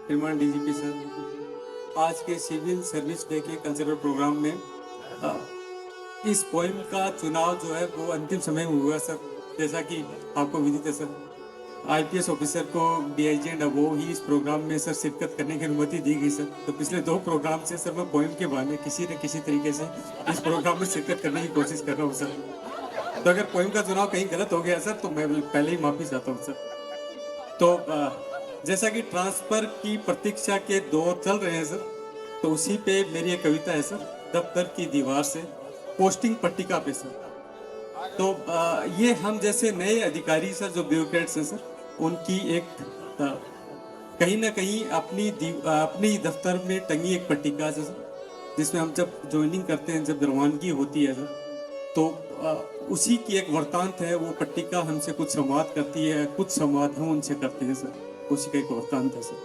श्रीमान DGP sir, आज के सिविल सर्विस डे के कल्चरल प्रोग्राम में अ, इस पोएम का चुनाव जो है वो अंतिम समय में हुआ सर। जैसा कि आपको विदित है सर, आईपीएस ऑफिसर को डीआईजी एंड अबोव ही इस प्रोग्राम में सर शिरकत करने की अनुमति दी गई सर। तो पिछले 2 प्रोग्राम से सर मैं पोएम के बहाने किसी न किसी तरीके से इस प्रोग्राम में शिरकत करने की कोशिश कर रहा हूँ सर। तो अगर पोएम का चुनाव कहीं गलत हो गया सर तो मैं पहले ही माफी चाहता हूँ सर। तो जैसा कि ट्रांसफर की प्रतीक्षा के दौर चल रहे हैं सर, तो उसी पे मेरी एक कविता है सर, दफ्तर की दीवार से पोस्टिंग पट्टिका पे सर। तो ये हम जैसे नए अधिकारी सर जो ब्यूरोक्रेट्स हैं सर, उनकी एक कहीं ना कहीं अपनी दफ्तर में टंगी एक पट्टिका है सर, जिसमें हम जब ज्वाइनिंग करते हैं, जब रवानगी होती है सर, तो उसी की एक वृत्तांत है। वो पट्टिका हमसे कुछ संवाद करती है, कुछ संवाद हम उनसे करते हैं सर, उसी का एक वृत्तांत है सर।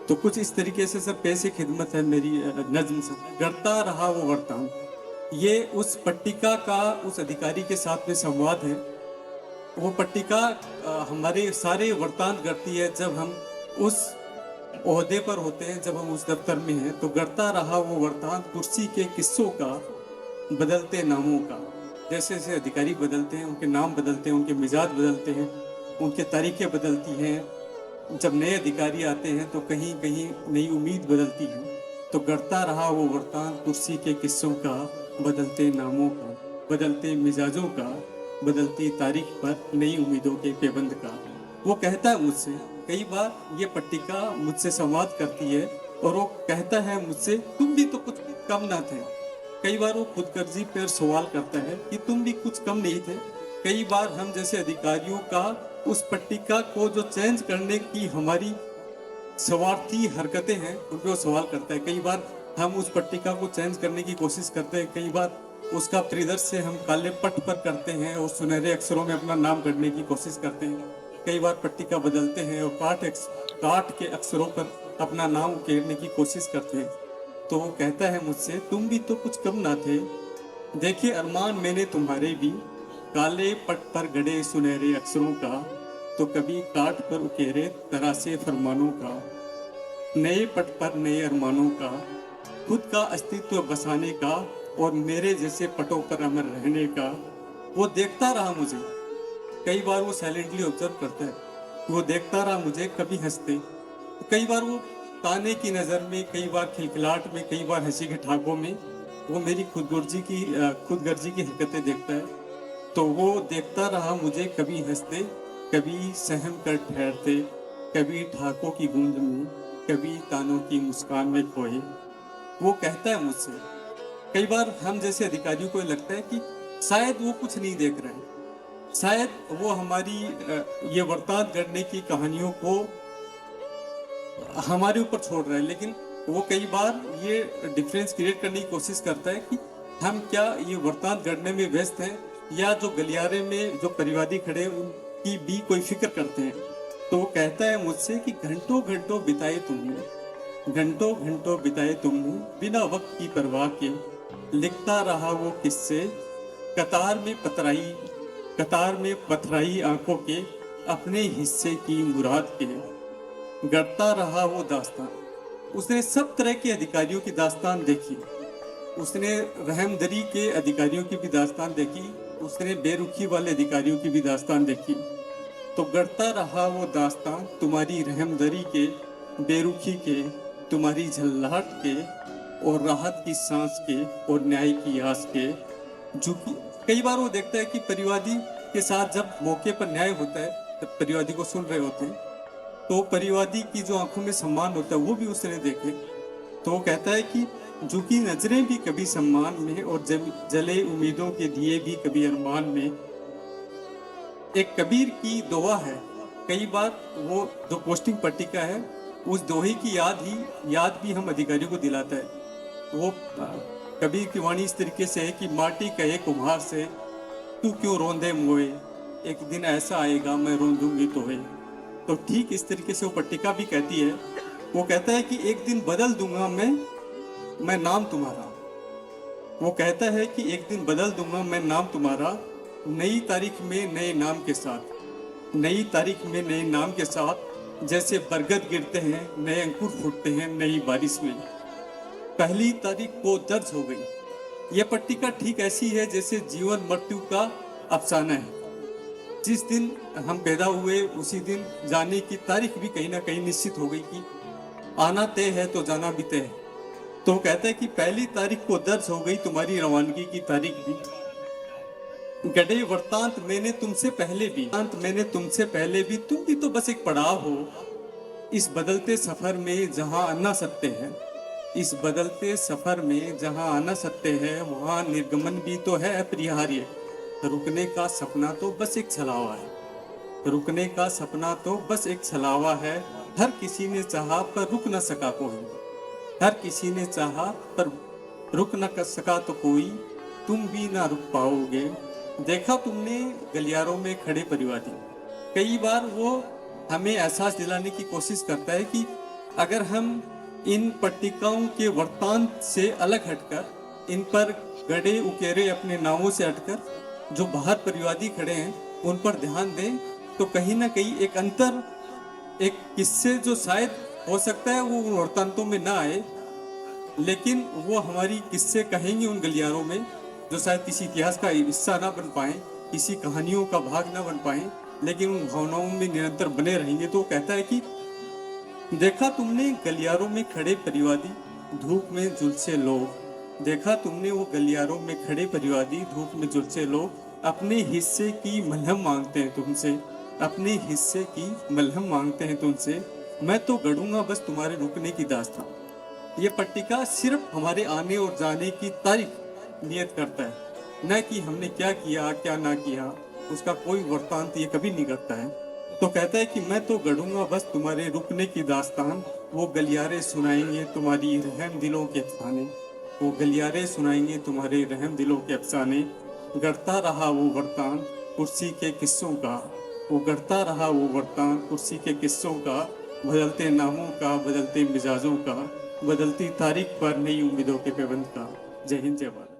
तो कुछ इस तरीके से सर पेश खिदमत है मेरी नज्म सर, करता रहा वो वृत्तांत। ये उस पट्टिका का उस अधिकारी के साथ में संवाद है। वो पट्टिका हमारे सारे वृत्तांत करती है जब हम उस ओहदे पर होते हैं, जब हम उस दफ्तर में हैं। तो करता रहा वो वृत्तांत कुर्सी के किस्सों का, बदलते नामों का। जैसे जैसे अधिकारी बदलते हैं, उनके नाम बदलते हैं, उनके मिजाज बदलते हैं, उनके तारीखें बदलती हैं। जब नए अधिकारी आते हैं तो कहीं कहीं नई उम्मीद बदलती है। तो करता रहा वो वृत्तांत कुर्सी के किस्सों का, बदलते नामों का, बदलते मिजाजों का, बदलती तारीख पर नई उम्मीदों के पेबंद का। वो कहता है मुझसे, कई बार ये पट्टिका मुझसे संवाद करती है और वो कहता है मुझसे, तुम भी तो कुछ कम ना थे। कई बार वो खुदगर्जी पर सवाल करता है कि तुम भी कुछ कम नहीं थे। कई बार हम जैसे अधिकारियों का उस पट्टिका को जो चेंज करने की हमारी स्वार्थी हरकतें हैं, उन पर सवाल करता है। कई बार हम उस पट्टिका को चेंज करने की कोशिश करते हैं, कई बार उसका परिदृश्य से हम काले पट पर करते हैं और सुनहरे अक्षरों में अपना नाम करने की कोशिश करते हैं। कई बार पट्टिका बदलते हैं और काट के अक्षरों पर अपना नाम उकेरने की कोशिश करते हैं। तो वो कहता है मुझसे, तुम भी तो कुछ कम ना थे। देखे अरमान मैंने तुम्हारे भी, काले पट पर गड़े सुनहरे अक्षरों का, तो कभी काट पर उकेरे तरासे फरमानों का। नए पट पर नए अरमानों का, खुद का अस्तित्व बसाने का और मेरे जैसे पटों पर अमर रहने का। वो देखता रहा मुझे, कई बार वो साइलेंटली ऑब्जर्व करता है। वो देखता रहा मुझे, कभी हंसते, कई बार वो ताने की नज़र में, कई बार खिलखिलाहट में, कई बार हंसी के ठाकों में वो मेरी खुदगर्जी की हरकतें देखता है। तो वो देखता रहा मुझे, कभी हंसते, कभी सहम कर ठहरते, कभी ठाकों की गूंज में, कभी तानों की मुस्कान में खोए। वो कहता है मुझसे, कई बार हम जैसे अधिकारियों को लगता है कि शायद वो कुछ नहीं देख रहे हैं, शायद वो हमारी ये वर्तांत करने की कहानियों को हमारे ऊपर छोड़ रहा है। लेकिन वो कई बार ये डिफरेंस क्रिएट करने की कोशिश करता है कि हम क्या ये वर्तांत करने में व्यस्त हैं, या जो गलियारे में जो परिवादी खड़े हैं उनकी भी कोई फिक्र करते हैं। तो वो कहता है मुझसे कि घंटों घंटों बिताए तुमने, घंटों घंटों बिताए तुमने, बिना वक्त की परवाह के लिखता रहा वो किस्से, कतार में पथराई आंखों के, अपने हिस्से की मुराद के। गढ़ता रहा वो दास्तान। उसने सब तरह के अधिकारियों की दास्तान देखी, उसने रहमदरी के अधिकारियों की भी दास्तान देखी, उसने बेरुखी वाले अधिकारियों की भी दास्तान देखी। तो गढ़ता रहा वो दास्तान तुम्हारी रहमदरी के, बेरुखी के, तुम्हारी झल्लाहट के और राहत की सांस के और न्याय की आस के। जो कि कई बार वो देखता है कि परिवादी के साथ जब मौके पर न्याय होता है, तब परिवादी को सुन रहे होते हैं, तो परिवादी की जो आंखों में सम्मान होता है वो भी उसने देखे। तो वो कहता है कि झुकी नजरें भी कभी सम्मान में और जले उम्मीदों के दिए भी कभी अरमान में। एक कबीर की दोहा है, कई बार वो जो पोस्टिंग पट्टिका है उस दोहे की याद भी हम अधिकारियों को दिलाता है। वो कबीर की वाणी इस तरीके से है कि माटी कहे कुम्हार से, तू क्यों रोंदे मोए, एक दिन ऐसा आएगा मैं रोंदूंगी तोहे। तो ठीक इस तरीके से वो पट्टिका भी कहती है। वो कहता है कि एक दिन बदल दूंगा मैं नाम तुम्हारा। वो कहता है कि एक दिन बदल दूंगा मैं नाम तुम्हारा, नई तारीख में नए नाम के साथ, नई तारीख में नए नाम के साथ, जैसे बरगद गिरते हैं, नए अंकुर फूटते हैं नई बारिश में। पहली तारीख को दर्ज हो गई। यह पट्टिका ठीक ऐसी है जैसे जीवन मृत्यु का अफसाना है। जिस दिन हम पैदा हुए उसी दिन जाने की तारीख भी कहीं ना कहीं निश्चित हो गई कि आना तय है तो जाना भी तय है। तो कहते हैं कि पहली तारीख को दर्ज हो गई तुम्हारी रवानगी की तारीख भी। गड़े वृतांत मैंने तुमसे पहले भी, तुम भी तो बस एक पड़ाव हो इस बदलते सफर में जहां आना सत्य है। इस बदलते सफर में जहां आना सत्य है वहां निर्गमन भी तो है अपरिहार्य। रुकने का सपना तो बस एक छलावा है, रुकने का सपना तो बस एक छलावा है। हर किसी ने चाहा पर रुक न सका कोई, हर किसी ने चाहा पर रुक न कर सका तो कोई, तुम भी ना रुक पाओगे। देखा तुमने गलियारों में खड़े परिवादी। कई बार वो हमें एहसास दिलाने की कोशिश करता है कि अगर हम इन पट्टिकाओं के वृत्तांत से अलग हटकर, इन पर गड़े उकेरे अपने नावों से हटकर जो बाहर परिवादी खड़े हैं उन पर ध्यान दें तो कहीं ना कहीं एक अंतर, एक किस्से जो शायद हो सकता है वो उन वृत्तांतों में ना आए, लेकिन वो हमारी किस्से कहेंगे उन गलियारों में जो शायद किसी इतिहास का हिस्सा ना बन पाए, किसी कहानियों का भाग ना बन पाए, लेकिन उन भावनाओं में निरंतर बने रहेंगे। तो कहता है कि देखा तुमने गलियारों में खड़े परिवादी धूप में झुलसे लोग, देखा तुमने वो गलियारों में खड़े परिवादी धूप में झुलसे लोग अपने हिस्से की मलहम मांगते हैं तुमसे, अपने हिस्से की मलहम मांगते हैं तुमसे। मैं तो गढ़ूंगा बस तुम्हारे रुकने की दास्तां। ये पट्टिका सिर्फ हमारे आने और जाने की तारीख नियत करता है, न कि हमने क्या किया क्या ना किया, उसका कोई वृत्तांत ये कभी नहीं करता है। तो कहता है कि मैं तो गढ़ूंगा बस तुम्हारे रुकने की दास्तान। वो गलियारे सुनाएंगे तुम्हारी रहम दिलों के अफसाने, वो गलियारे सुनाएंगे तुम्हारे रहम दिलों के अफसाने। गढ़ता रहा वो वृत्तान कुर्सी के किस्सों का, वो गढ़ता रहा वो वृत्तान कुर्सी के किस्सों का। बदलते नामों का, बदलते मिजाजों का, बदलती तारीख पर नई उम्मीदों के पैबंद का। जय हिंद, जय भारत।